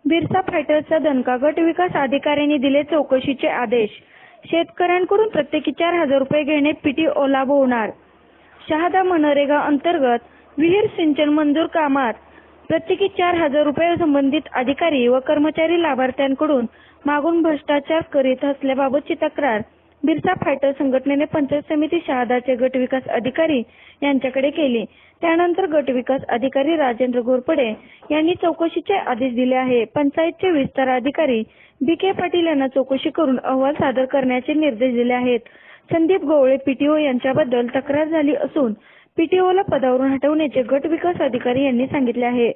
बिरसा फायटर्सचा दणका, गट विकास अधिकाऱ्यांनी दिले चौकशीचे आदेश। शेतकऱ्यांकडून प्रत्येकी 4,000 रुपये घेणे पीटीओ लाभवणार। शहादा मनरेगा अंतर्गत विहीर सिंचन मंजूर कामात प्रत्येकी 4,000 रुपये संबंधित अधिकारी व कर्मचारी लाभार्थ्यांकडून मागून भ्रष्टाचार करीत असल्याबाबतची तक्रार बिरसा फायटर संघटनेने पंचायत समिती शहादाचे गट विकास अधिकारी यांच्याकडे केली। त्यानंतर गट विकास अधिकारी राजेंद्र घोरपडे यांनी चौकशीचे आदेश दिले आहे। पंचायतचे विस्तार अधिकारी बी.के. पाटील यांना चौकशी करून अहवाल सादर करण्याचे निर्देश दिले आहेत। संदीप गवळे पीटीओ यांच्याबद्दल तक्रार झाली असून पीटीओला पदावरून हटवण्याचे गट विकास अधिकारी यांनी सांगितले आहे।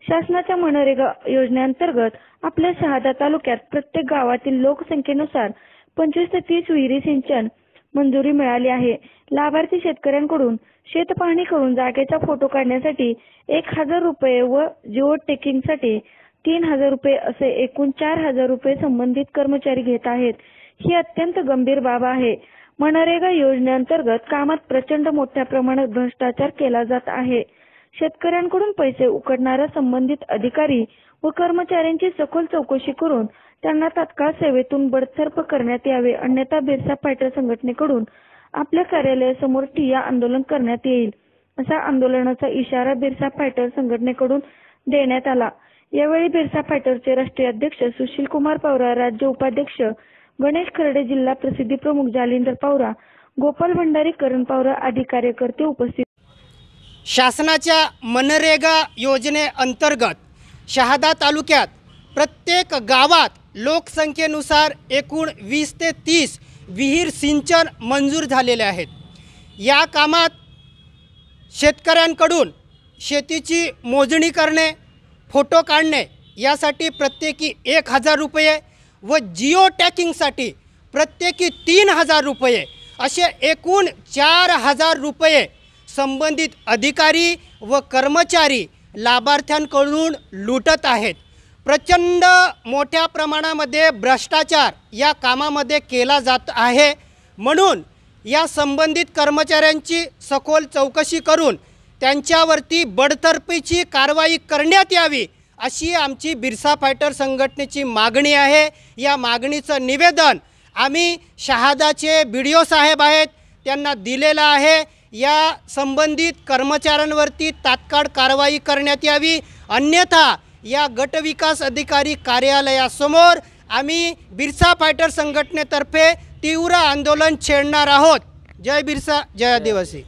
शासनाच्या मनरेगा योजनेअंतर्गत आपल्या शहादा तालुक्यात प्रत्येक गावातील लोकसंख्येनुसार 25 ते 30 विहिरी सिंचन मंजुरी मिळाली आहे। लाभार्थी शेतकऱ्यांकडून शेत पाहणी करून जागेचा फोटो काढण्यासाठी 1,000 रुपये व जिओ टॅगिंगसाठी 3,000 रुपये असे एकूण 4,000 रुपये संबंधित कर्मचारी घेत आहेत। ही अत्यंत गंभीर बाब आहे। मनरेगा योजनेअंतर्गत कामात प्रचंड मोठ्या प्रमाणात भ्रष्टाचार केला जात आहे। शेतकऱ्यांकडून पैसे उकळणाऱ्या संबंधित अधिकारी व कर्मचाऱ्यांची सखोल चौकशी करून त्यांना तात्काळ सेवेतून बडतर्फ करण्यात यावे, अन्यथा बिरसा फायटर संघटनेकडून आपल्या कार्यालयासमोर ठिय्या आंदोलन करण्यात येईल, असा आंदोलनाचा इशारा बिरसा फायटर संघटनेकडून देण्यात आला। यावेळी बिरसा फायटरचे राष्ट्रीय अध्यक्ष सुशील कुमार पवार, राज्य उपाध्यक्ष गणेश खर्डे, जिल्हा प्रसिद्धी प्रमुख जालिंदर पवार, गोपाल भंडारी, करण पवार आदी कार्यकर्ते उपस्थित। शासनाच्या मनरेगा योजनेअंतर्गत शहादा तालुक्यात प्रत्येक गावात लोकसंख्येनुसार एकूण 20 ते 30 विहीर सिंचन मंजूर झालेले आहेत। या कामात शेतकऱ्यांकडून शेतीची मोजणी करणे, फोटो काढणे यासाठी प्रत्येकी 1,000 रुपये व जिओ टॅगिंगसाठी प्रत्येकी 3,000 रुपये असे एकूण 4,000 रुपये संबंधित अधिकारी व कर्मचारी लाभार्थ्यांकडून लुटत आहेत। प्रचंड मोठ्या प्रमाणामध्ये भ्रष्टाचार या कामामध्ये केला जात आहे। म्हणून या संबंधित कर्मचाऱ्यांची सखोल चौकशी करून त्यांच्यावरती बडतर्फीची कारवाई करण्यात यावी, अशी आमची बिरसा फायटर संघटनेची मागणी आहे। या मागणीचं निवेदन आम्ही शहादाचे BDO साहेब आहेत त्यांना दिलेलं आहे। या संबंधित कर्मचाऱ्यांवरती तात्काळ कारवाई करण्यात यावी, अन्यथा या गट विकास अधिकारी कार्यालयासमोर आम्ही बिरसा फायटर संघटनेतर्फे तीव्र आंदोलन छेडणार आहोत। जय बिरसा, जय आदिवासी।